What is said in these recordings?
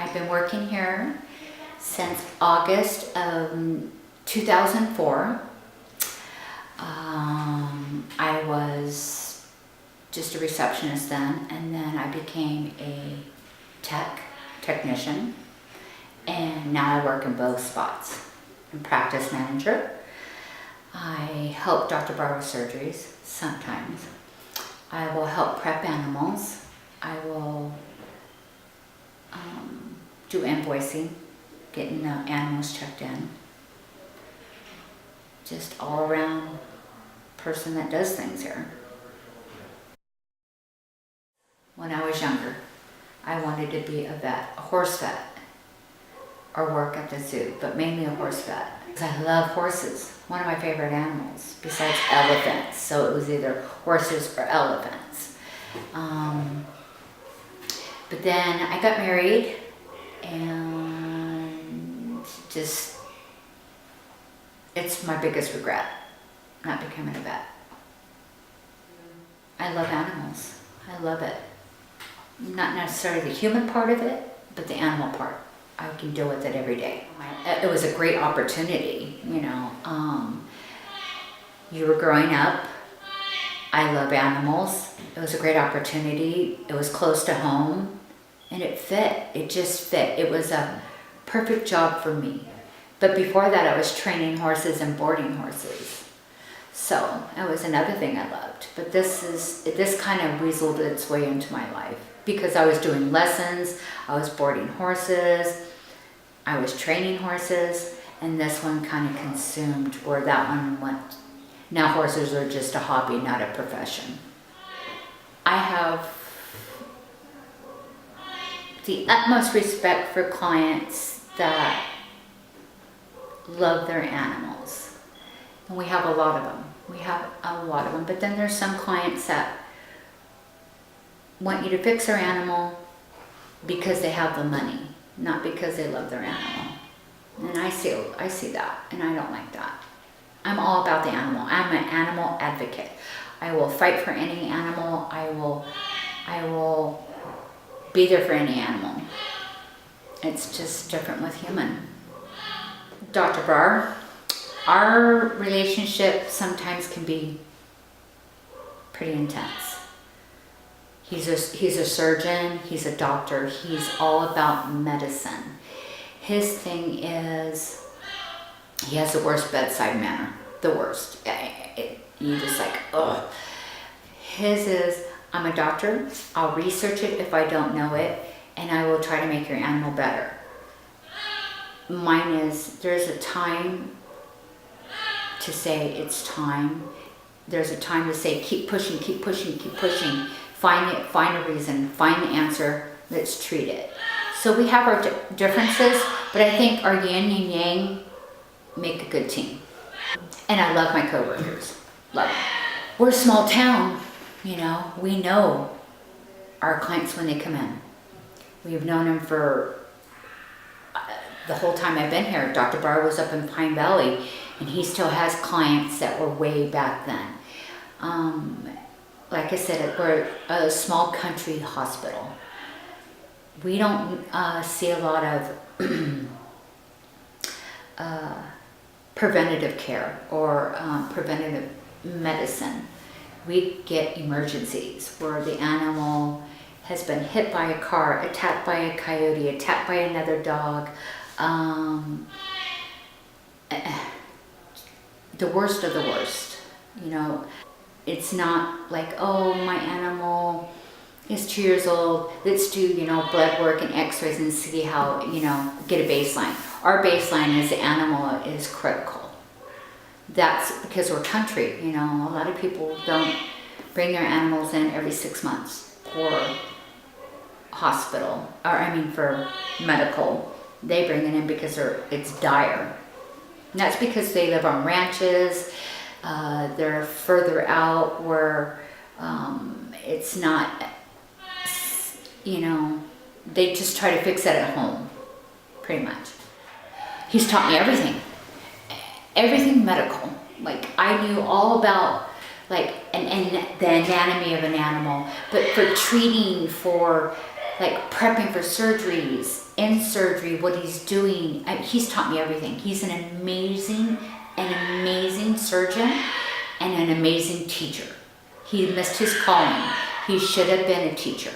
I've been working here since August of 2004. I was just a receptionist then, and then I became a technician, and now I work in both spots. I'm practice manager. I help Dr. Barr with surgeries sometimes. I will help prep animals. I will do invoicing, getting the animals checked in. Just all around person that does things here. When I was younger, I wanted to be a vet, a horse vet, or work at the zoo, but mainly a horse vet. Because I love horses, one of my favorite animals, besides elephants. So it was either horses or elephants. But then I got married and just, it's my biggest regret, not becoming a vet. I love animals. I love it. Not necessarily the human part of it, but the animal part. I can deal with it every day. It was a great opportunity, you know. You were growing up. I love animals. It was a great opportunity. It was close to home, and it fit. It just fit. It was a perfect job for me. But before that, I was training horses and boarding horses. So that was another thing I loved. But this kind of weaseled its way into my life because I was doing lessons, I was boarding horses, I was training horses, and this one kind of consumed where that one went. Now horses are just a hobby, not a profession. I have the utmost respect for clients that love their animals. And we have a lot of them. But then there's some clients that want you to fix their animal because they have the money, not because they love their animal. And I see that, and I don't like that. I'm all about the animal. I'm an animal advocate. I will fight for any animal. I will be there for any animal. It's just different with human. Dr. Barr, our relationship sometimes can be pretty intense. He's a surgeon, he's a doctor, he's all about medicine. His thing is, he has the worst bedside manner, the worst. You just like, ugh. His is, I'm a doctor, I'll research it if I don't know it, and I will try to make your animal better. Mine is, there's a time to say it's time. There's a time to say keep pushing, keep pushing, keep pushing. Find a reason, find the answer, let's treat it. So we have our differences, but I think our yin and yang make a good team. And I love my coworkers, love them. We're a small town, you know, we know our clients when they come in. We've known them for the whole time I've been here. Dr. Barr was up in Pine Valley, and he still has clients that were way back then. Like I said, we're a small country hospital. We don't see a lot of preventative care or preventative medicine. We get emergencies where the animal has been hit by a car, attacked by a coyote, attacked by another dog. The worst of the worst, you know. It's not like, oh, my animal is 2 years old, let's do, you know, blood work and x-rays and see how, you know, get a baseline. Our baseline is the animal is critical. That's because we're country, you know. A lot of people don't bring their animals in every 6 months for hospital, for medical. They bring it in because it's dire. And that's because they live on ranches. They're further out where it's not, you know, they just try to fix it at home, pretty much. He's taught me everything medical. Like, I knew all about, like, and the anatomy of an animal, but for treating for like prepping for surgeries, in surgery, what he's doing. He's taught me everything. He's an amazing surgeon and an amazing teacher. He missed his calling. He should have been a teacher.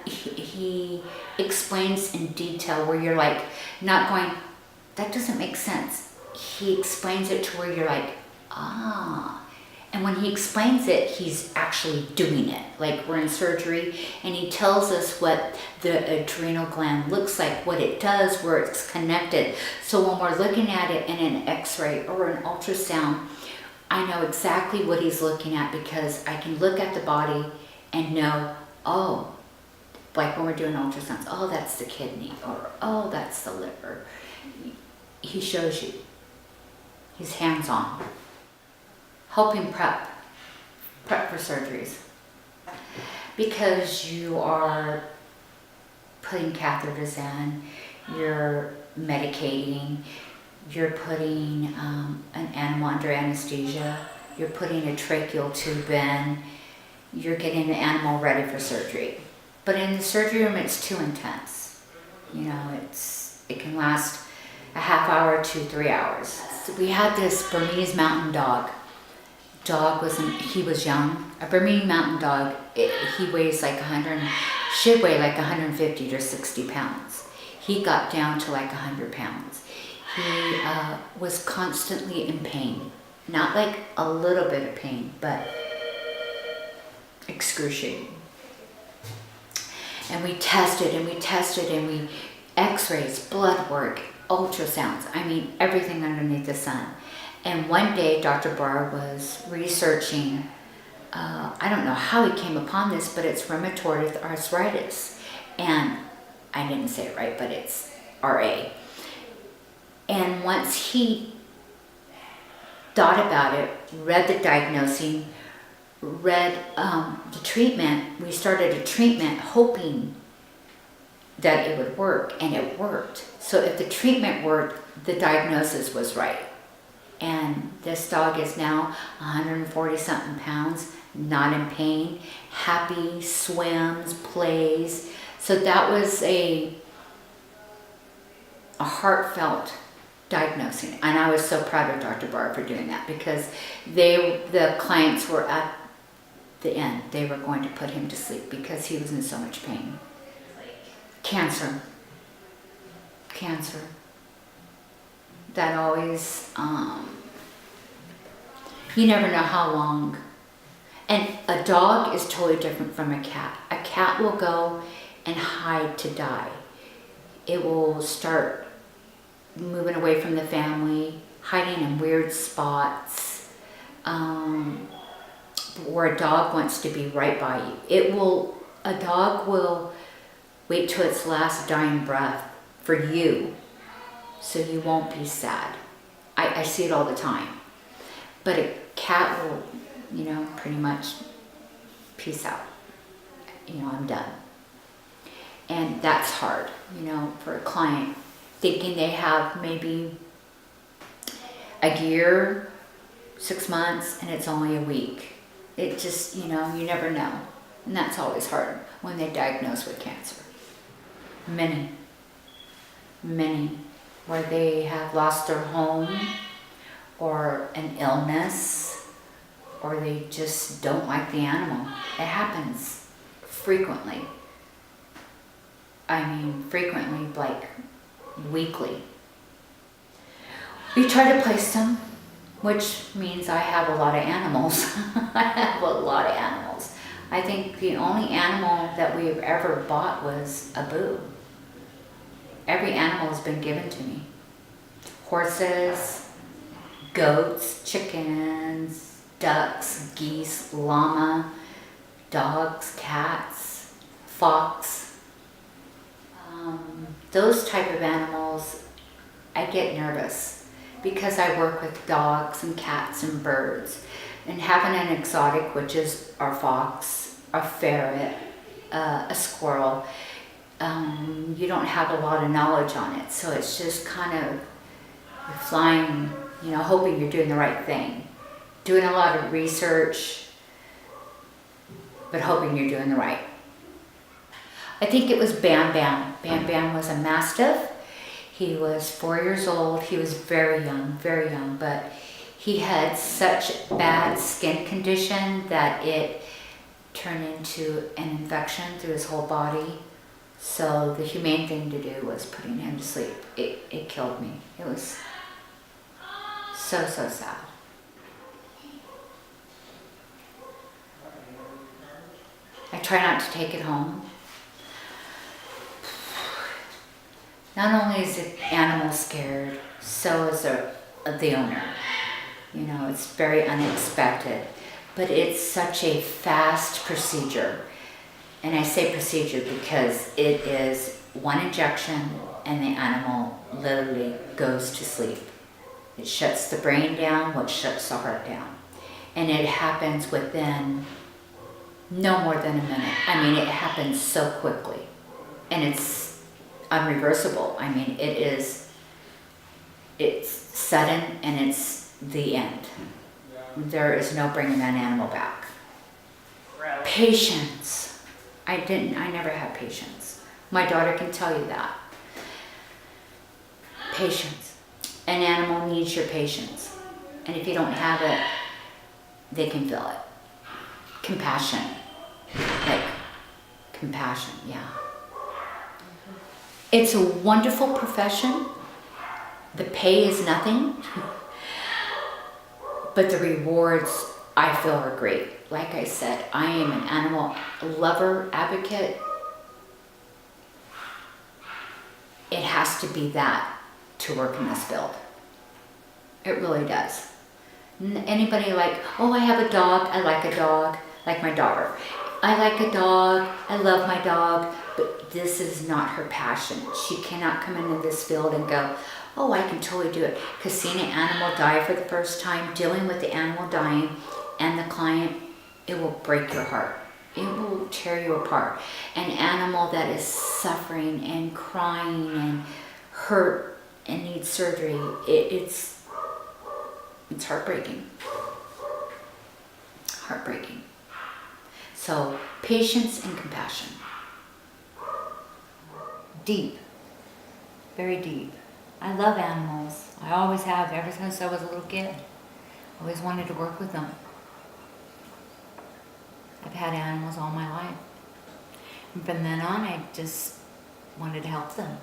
He explains in detail where you're like, not going, that doesn't make sense. He explains it to where you're like, ah. And when he explains it, he's actually doing it. Like we're in surgery and he tells us what the adrenal gland looks like, what it does, where it's connected. So when we're looking at it in an x-ray or an ultrasound, I know exactly what he's looking at because I can look at the body and know, oh, like when we're doing ultrasounds, oh, that's the kidney, or oh, that's the liver. He shows you. He's hands-on. Helping prep for surgeries. Because you are putting catheters in, you're medicating, you're putting an animal under anesthesia, you're putting a tracheal tube in, you're getting the animal ready for surgery. But in the surgery room, it's too intense. You know, it can last a half hour to 3 hours. So we had this Burmese mountain dog. He was young. A Burmese mountain dog, he weighs like should weigh like 150 to 60 pounds. He got down to like 100 pounds. He was constantly in pain. Not like a little bit of pain, but excruciating. And we tested and we x-rays, blood work, ultrasounds, I mean everything underneath the sun. And one day Dr. Barr was researching, I don't know how he came upon this, but it's rheumatoid arthritis. And I didn't say it right, but it's RA. And once he thought about it, read the diagnosing, read the treatment, we started a treatment hoping that it would work, and it worked. So if the treatment worked, the diagnosis was right. And this dog is now 140 something pounds, not in pain, happy, swims, plays. So that was a heartfelt diagnosing. And I was so proud of Dr. Barr for doing that because the clients were at the end. They were going to put him to sleep because he was in so much pain. Cancer. That always, you never know how long. And a dog is totally different from a cat. A cat will go and hide to die. It will start moving away from the family, hiding in weird spots, where a dog wants to be right by you. A dog will wait till its last dying breath for you, so you won't be sad. I see it all the time. But a cat will, pretty much peace out. I'm done. And that's hard, for a client, thinking they have maybe a year, 6 months, and it's only a week. It just, you never know. And that's always hard when they diagnose with cancer. Many, where they have lost their home or an illness, or they just don't like the animal. It happens frequently. Frequently, like weekly. We try to place them, which means I have a lot of animals. I have a lot of animals. I think the only animal that we've ever bought was a boo. Every animal has been given to me. Horses, goats, chickens, ducks, geese, llama, dogs, cats, fox. Those type of animals, I get nervous because I work with dogs and cats and birds. And having an exotic, which is our fox, a ferret, a squirrel, you don't have a lot of knowledge on it. So it's just kind of flying, hoping you're doing the right thing. Doing a lot of research, but hoping you're doing the right. I think it was Bam Bam. Bam Bam was a Mastiff. He was 4 years old. He was very young, but he had such bad skin condition that it turned into an infection through his whole body. So the humane thing to do was putting him to sleep. It killed me. It was so sad. I try not to take it home. Not only is the animal scared, so is the owner. You know, it's very unexpected, but it's such a fast procedure. And I say procedure because it is one injection and the animal literally goes to sleep. It shuts the brain down, which shuts the heart down. And it happens within no more than a minute. I mean, it happens so quickly. And it's unreversible. I mean, it's sudden and it's the end. There is no bringing that animal back. Patience. I never had patience. My daughter can tell you that. Patience. An animal needs your patience. And if you don't have it, they can feel it. Compassion. Like, compassion, yeah. It's a wonderful profession. The pay is nothing, but the rewards I feel are great. Like I said, I am an animal lover, advocate. It has to be that to work in this field. It really does. Anybody like, oh, I have a dog, I like a dog, like my daughter. I like a dog, I love my dog, but this is not her passion. She cannot come into this field and go, oh, I can totally do it. Because seeing an animal die for the first time, dealing with the animal dying and the client, it will break your heart. It will tear you apart. An animal that is suffering and crying and hurt and needs surgery, it's heartbreaking. Heartbreaking. So, patience and compassion. Deep. Very deep. I love animals. I always have, ever since I was a little kid. Always wanted to work with them. I've had animals all my life. And from then on, I just wanted to help them.